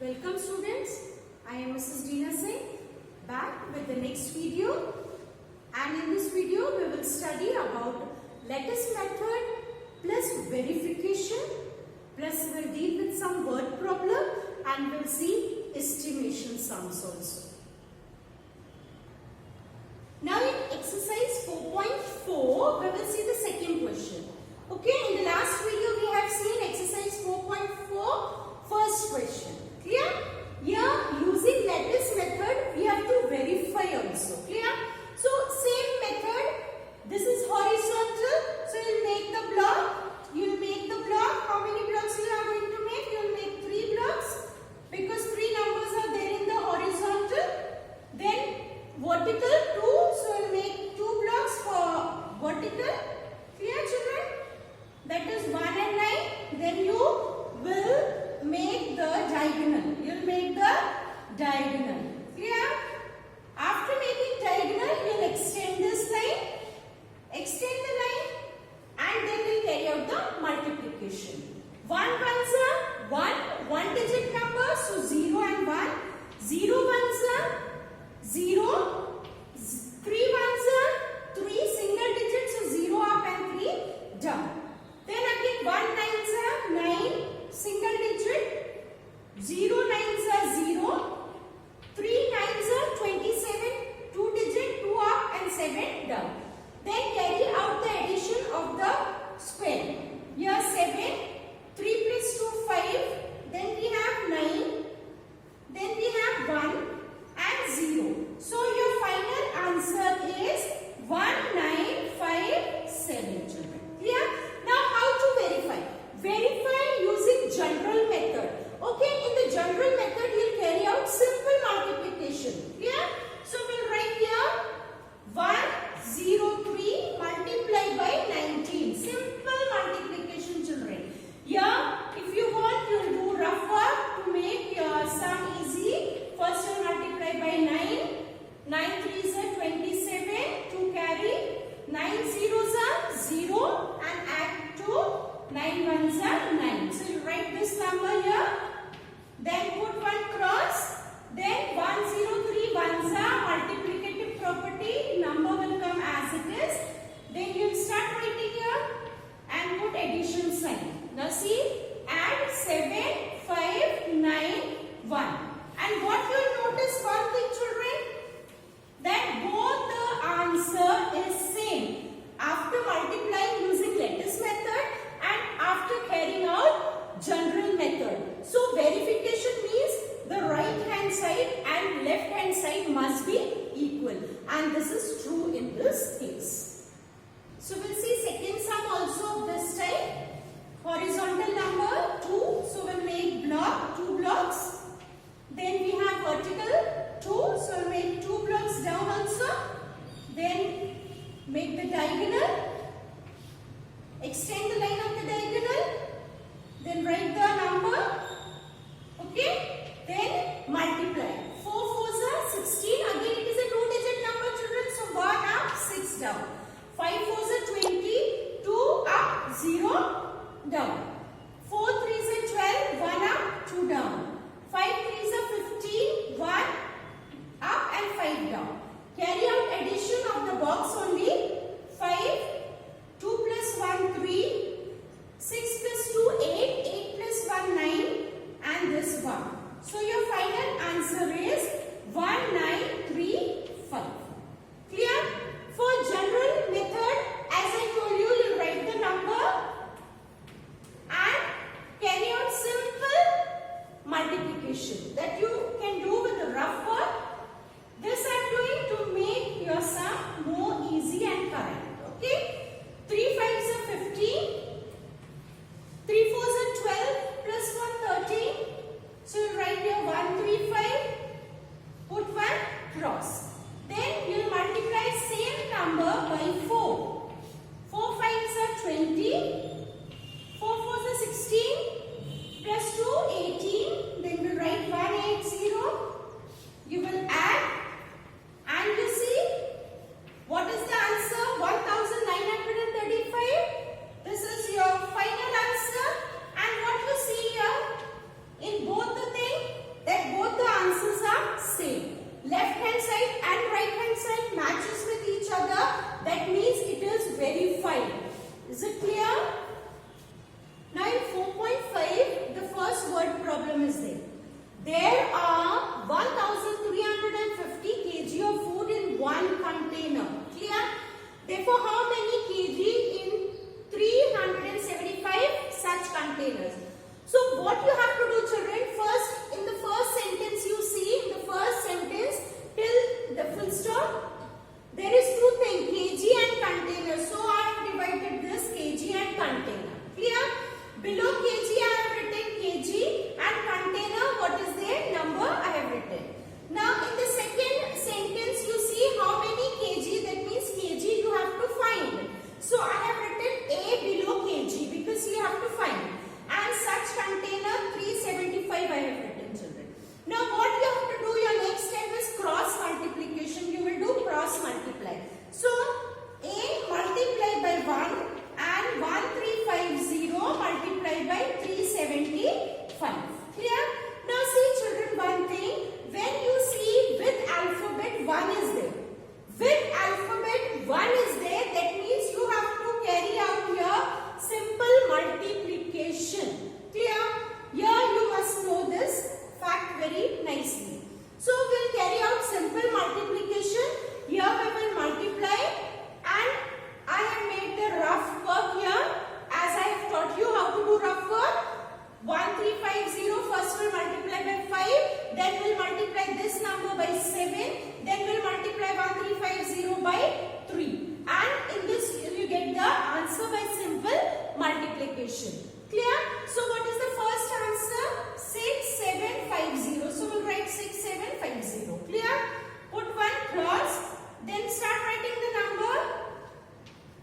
Welcome students, I am Mrs. Dina Singh back with the next video, and in this video we will study about lattice method plus verification, plus we will deal with some word problem and we will see estimation sums also. Now in exercise 4.4 we will see the second question. Okay, in the last video we have seen exercise 4.4 first question. Clear? Here using lattice method we have to verify also. Clear? So same method. This is horizontal. So you will make the block. You will make the block. How many blocks you are going to make? You will make 3 blocks because 3 numbers are there in the horizontal. Then vertical 2. So you will make 2 blocks for vertical. Clear children? That is 1 and 9. Then you will make the diagonal. You will make the diagonal. Clear? After making diagonal, you will extend this line. Extend the line and then we will carry out the multiplication. 1 ones are 1 digit number. So 0 and 1. 0 ones are 0. 3 ones are 3 single digits. So 0 up and 3 down. Then again 1 nines are 9 single digit. 0 nines are 0. 3 nicely. So we'll carry out simple multiplication. Here we will multiply, and I have made the rough work here as I have taught you how to do rough work. 1350, first we'll multiply by 5, then we'll multiply this number by 7, then we'll multiply 1350 by 3, and in this you get the answer by simple multiplication. Clear? So what is the first answer? 6750. So we'll write 6750. Clear? Put one cross, then start writing the number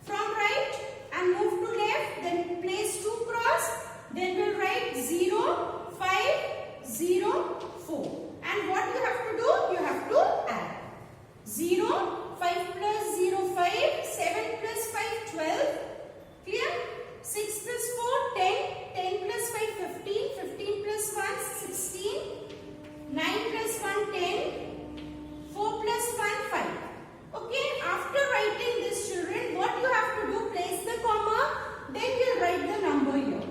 from right and move to left, then place 2 cross, then we'll write 0, 5, 0, 4. And what you have to do? You have to add. 0, 5 plus 0, 5, 7 plus 5, 12. Clear? 6 plus 4, 10, 10 plus 5, 15, 15 plus 1, 16, 9 plus 1, 10, 4 plus 1, 5. Okay, after writing this, children, what you have to do, place the comma, then you write the number here.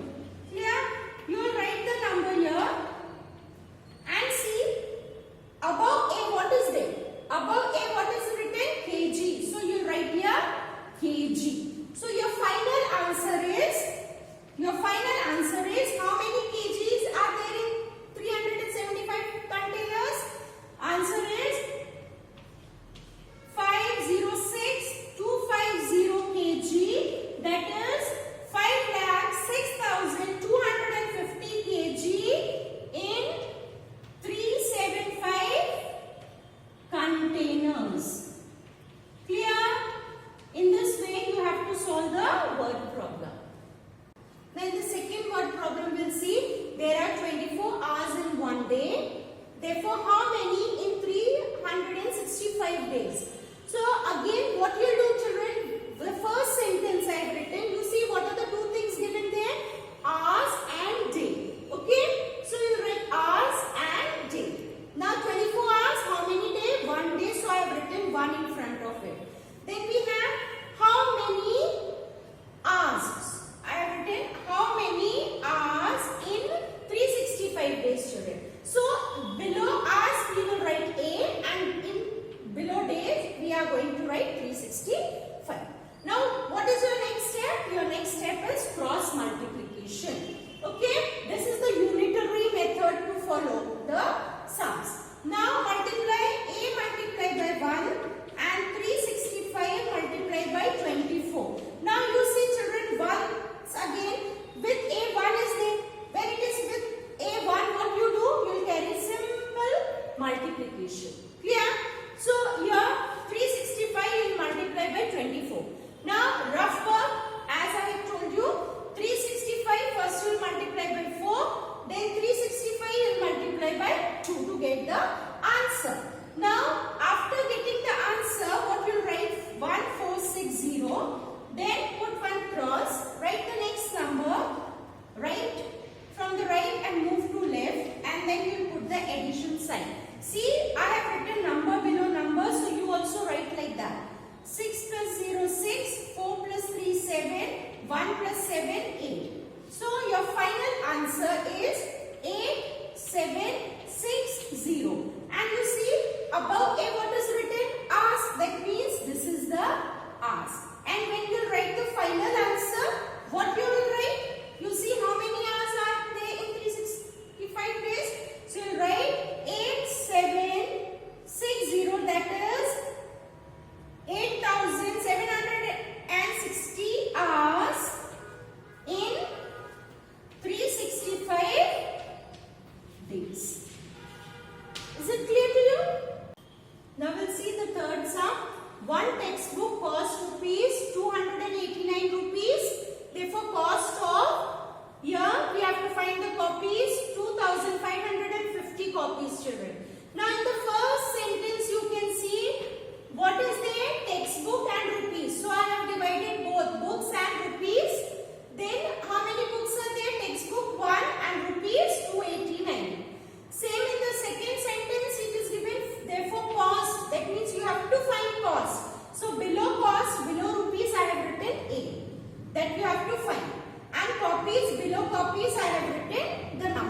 Clear? You will write the number here and see above A what is there? Above A what is written? kg. So you write here kg. So your final answer is how many kgs are there in 375 containers? Answer is 506,250 kg. That is 5,06,250 kg in 375 containers. Clear? In this way you have to solve the word problem. Now in the second word problem we'll see there are 24 hours in one day. Therefore how many in 365 days? So again what you do, children, the first sentence I have written, you see what are the two things given there? Hours and day. Okay? So you write hours and day. Now 24 hours, how many days? 1 day, so I have written 1 in front of it. Then we have how many hours? I have written how many hours in 365 days, children. So below hours we will write A, and in below days we are going to write 365. Now what is your next step? Your next step is cross multiplication. Okay, this is the unitary method to follow the sums. Now multiply A multiplied by 1 and 365 multiplied by 24. Now you see, children, 1 again with A1 is there. When it is with A1, what you do? You will carry simple multiplication. Clear? So here 365 you will multiply by 24. Now rough work, as I have told you, 365 first you will multiply by 4, then 365 you will multiply by 2 to get the answer. Now after getting the answer, what you will write? 1460, then put one cross, write the next number, right from the right and move to left, and then you put the addition sign. See, I have written number below number, so you also write like that. 6 plus 0, 6, 4 plus 3, 7, 1 plus 7, 8. So your final answer is 8760. And you see above A what is written? Hours. That means this is the hours. And when you write the final answer, what you will write? You see how many hours are there in 365 days? So you write 8760, that is 8,760 hours in 365 days. Is it clear to you? Now we'll see the third sum. One textbook cost rupees 289 rupees. Therefore cost of, here we have to find the copies, 2,550 copies, children. Now in the first sentence you can see what is there? Textbook and rupees. So I have divided both books and rupees. Then how many books are there? Textbook 1 and rupees 289. Same in the second sentence it is given, therefore cost. That means you have to find cost. So below cost, below rupees I have written A. That you have to find. And copies, below copies I have written the number.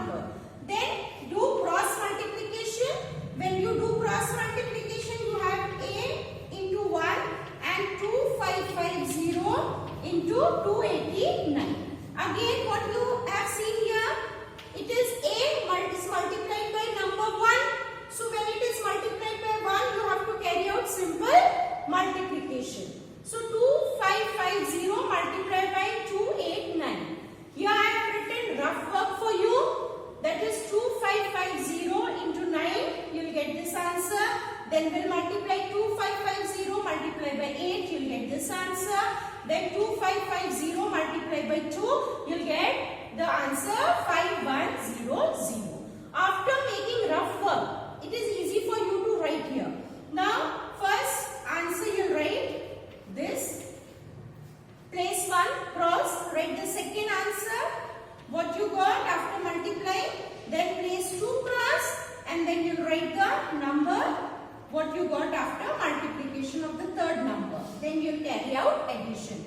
Then we'll multiply 2550 multiply by 8, you'll get this answer. Then 2550 multiply by 2, you'll get the answer 5100. After making rough work, it is easy for you to write here. Now, first answer you'll write this. Place 1, cross, write the second answer. What you got after multiplying. Then place 2 cross and then you'll write the number. What you got after multiplication of the third number. Then you'll carry out addition.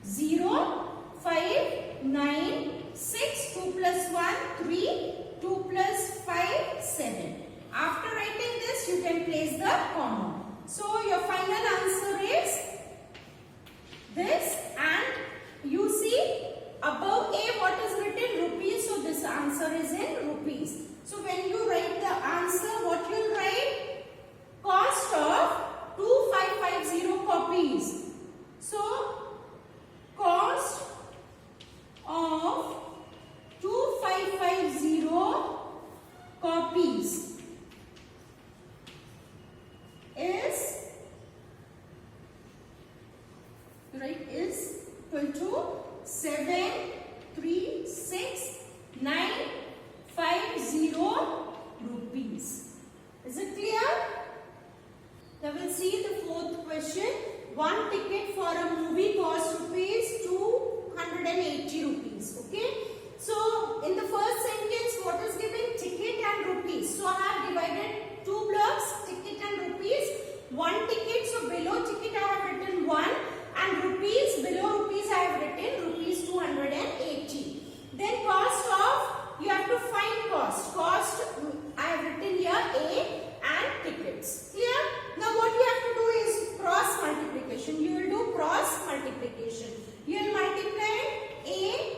0, 5, 9, 6, 2 plus 1, 3, 2 plus 5, 7. After writing this, you can place the comma. So your final answer is this, and you see above A what is written rupees, so this answer is in rupees. So when you write the answer, what you will write? Cost of 2550 copies. So cost of 2550 copies is equal to 736,950 rupees. Is it clear? Now we'll see the fourth question. One ticket for a movie costs rupees 280 rupees. Okay. So in the first sentence, what is given? Ticket and rupees. So I have divided two blocks, ticket and rupees. One ticket, so below ticket I have written 1, and rupees, below rupees I have written rupees 280. Then cost of, you have to find cost. Cost, I have written here A and tickets. Clear? Now what you have to do is cross multiplication. You will do cross multiplication. You will multiply A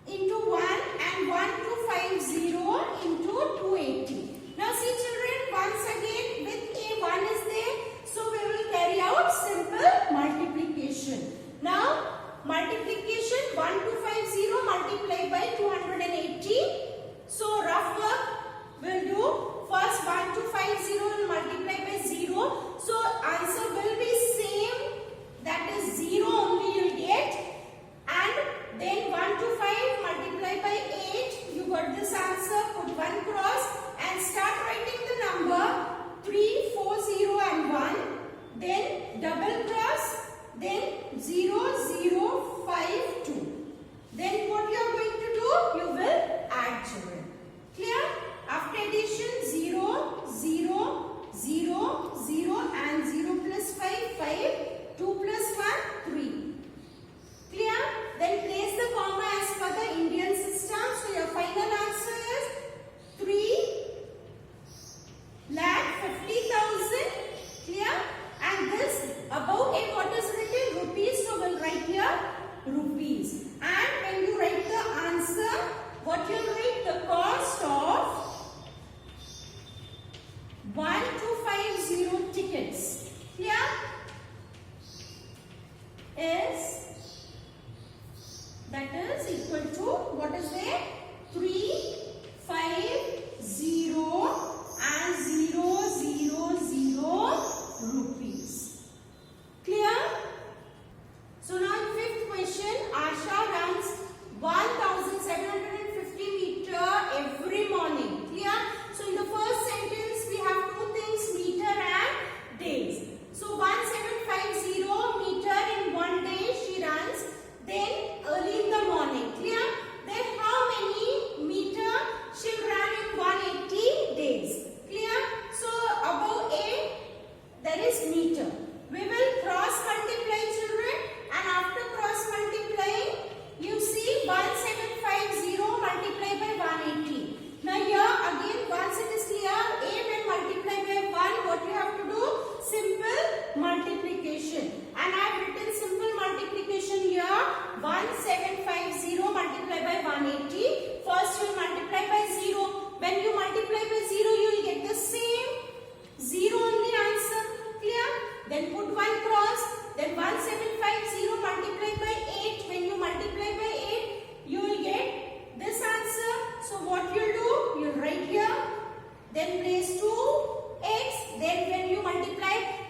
into 1 and 1250 into 280. Now see children, once again with A 1 is there, so we will carry out simple multiplication. Now multiplication 1250 multiplied by 280. So rough work will do. First 1250 will multiply by 0. So answer will be same, that is 0 only you will get. And then 125 multiplied by 8, you got this answer, put 1 cross and start writing the number 3, 4, 0 and 1. Then double cross, then 0, 0, 5, 2. Then what you are going to do? You will add children. Clear? After addition 0, 0, 0, 0 and 0 plus 5, 5, 2 plus 1, 3. Clear? Then place the comma as per the Indian system. So your final answer is 3,50,000. Clear? And this above A what is written? Rupees. So we'll write here rupees. And when you write the answer, what you will write? The cost of 1250 tickets. Clear? Is, that is equal to, what is there? 350 and 000 rupees. Clear? So now in fifth question, Asha runs 1750 meter every morning. Clear? So in the first sentence we have two things, meter and days. So once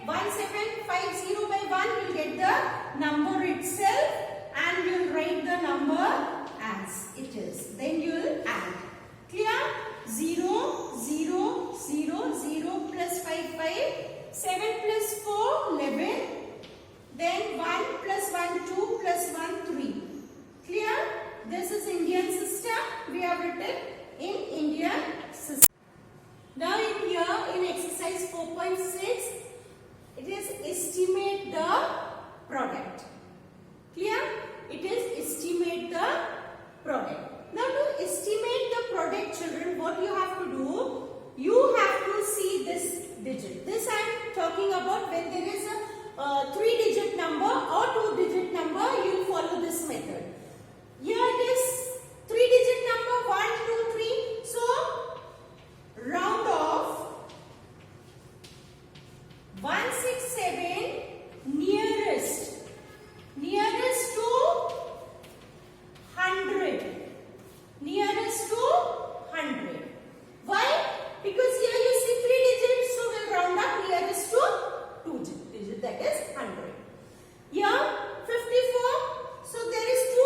1750 by 1, you'll get the number itself and you'll write the number as it is. Then you'll add. Clear? 0, 0, 0, 0 plus 5, 5. 7 plus 4, 11. Then 1 plus 1, 2 plus 1, 3. Clear? This is Indian system. We have written in Indian system. Now in here, in exercise 4.6, it is estimate the product. Clear? It is estimate the product. Now to estimate the product, children, what you have to do, you have to see this digit. This I am talking about when there is a 3-digit number or 2-digit number, you will follow this method. Here it is 3-digit number 1, 2, 3. So round off 167 nearest to 100. Nearest to 100. Why? Because here you see 3 digits, so we'll round up nearest to 2 digits, that is 100. Here 54, so there is 2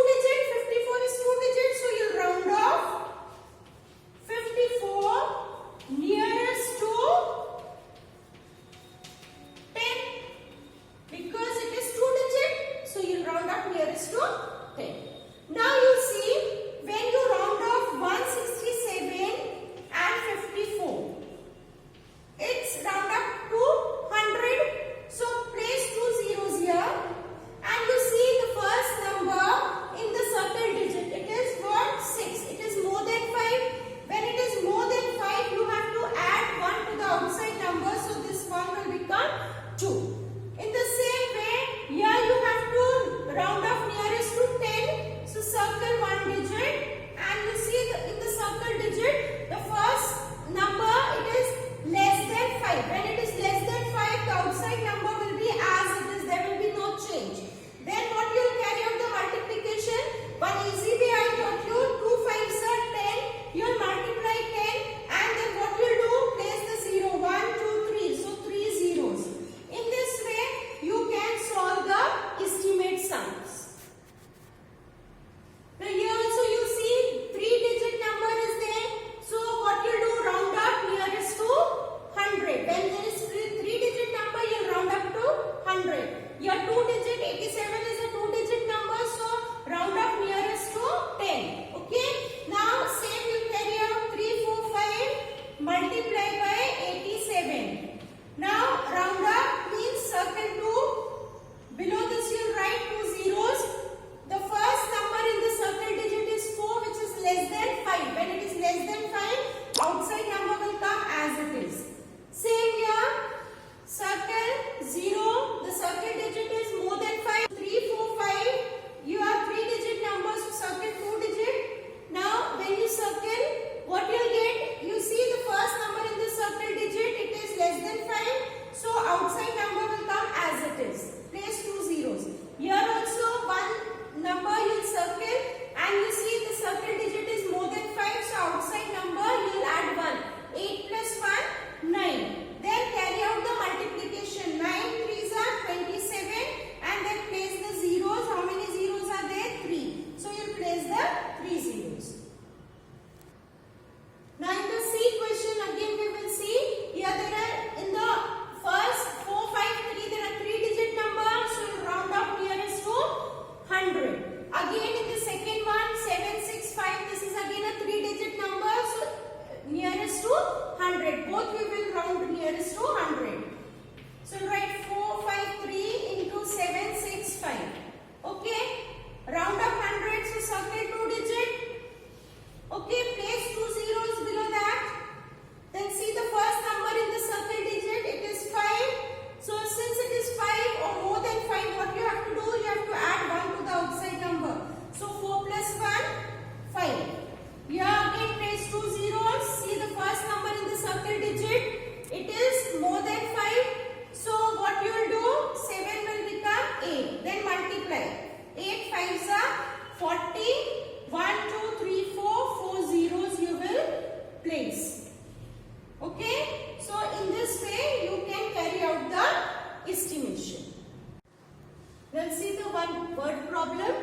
one word problem.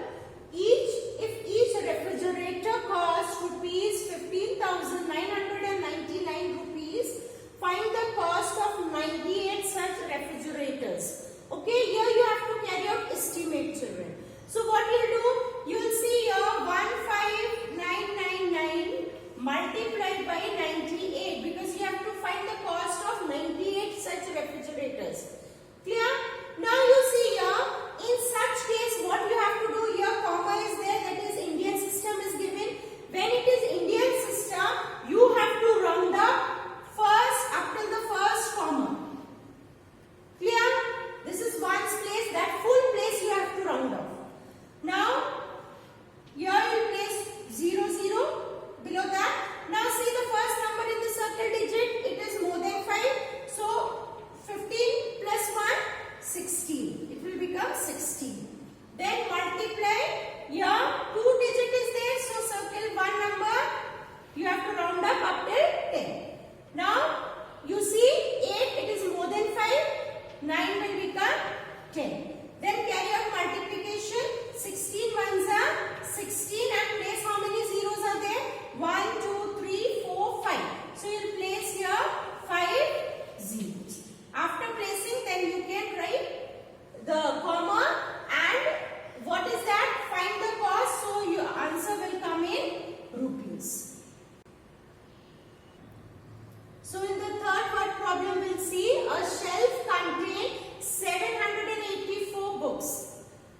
If each refrigerator costs rupees 15,999 rupees, find the cost of 98 such refrigerators. Okay, here you have to carry out estimate, children. So what you'll do, you'll see here 15999 multiplied by 98, because you have to find the cost of 98 such refrigerators. Clear? Now you see here, in such case what you have to do here, comma is there, that is Indian system is given. When it is Indian system, you have to round up first up till the first comma. Clear? This is one's place, that full place you have to round up. Now, here you place 0, 0 below that. Now see the first number in the circle digit, it is more than 5. So 15 plus 1, 16. It will become 16. Then multiply, here 2 digit is there, so circle one number, you have to round up till 10. Now you see 8, it is more than 5, 9 will become 10. Then carry out multiplication, 16 ones are 16 and place how many zeros are there? 1, 2, 3, 4, 5. So you will place here 5 zeros. After placing, then you can write the comma and what is that? Find the cost. So your answer will come in rupees. So in the third word problem, we'll see a shelf contains 784 books.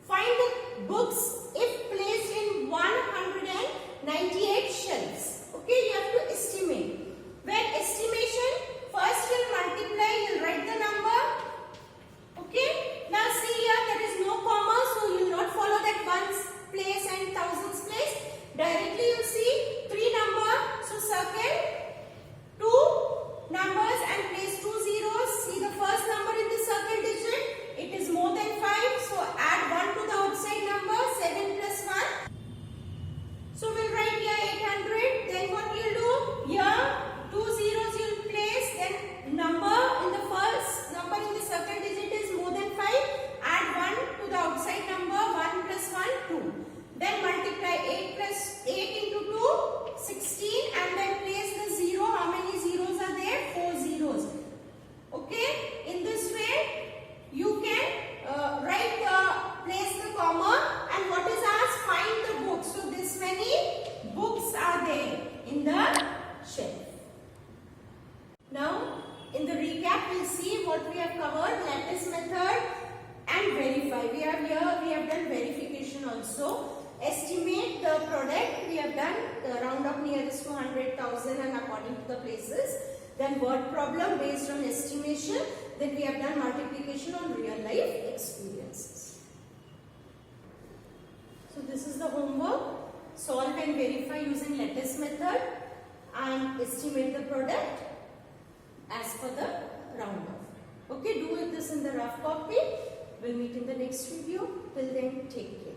Find the books if placed in 198 shelves. Okay, you have to estimate. When estimation, first you'll multiply, you'll write the number. Okay, now see here there is no comma, so you will not follow that ones place and thousands place. Directly you see 3 number, so circle 2 numbers and place 2 zeros. See the first number in the circle digit, it is more than 5, so add 1 to the outside number, 7 plus 1. So we'll write here 800. Then what you'll do, here 2 zeros you'll place, then number in the first number in the circle digit is more than 5, add 1 to the outside number, 1 plus 1, 2. Then multiply 8 into 2, 16, and then place the 0. How many zeros are there? 4 zeros. Okay, in this way you can place the comma, and what is asked? Find the books. So this many books are there in the shelf. Now in the recap, we'll see what we have covered: lattice method and verify. We have done verification also. Estimate the product, we have done round up nearest to 100,000 and according to the places. Then word problem based on estimation. Then we have done multiplication on real life experiences. So this is the homework. Solve and verify using lattice method and estimate the product as per the round off. Okay, do this in the rough copy. We'll meet in the next video. Till then, take care.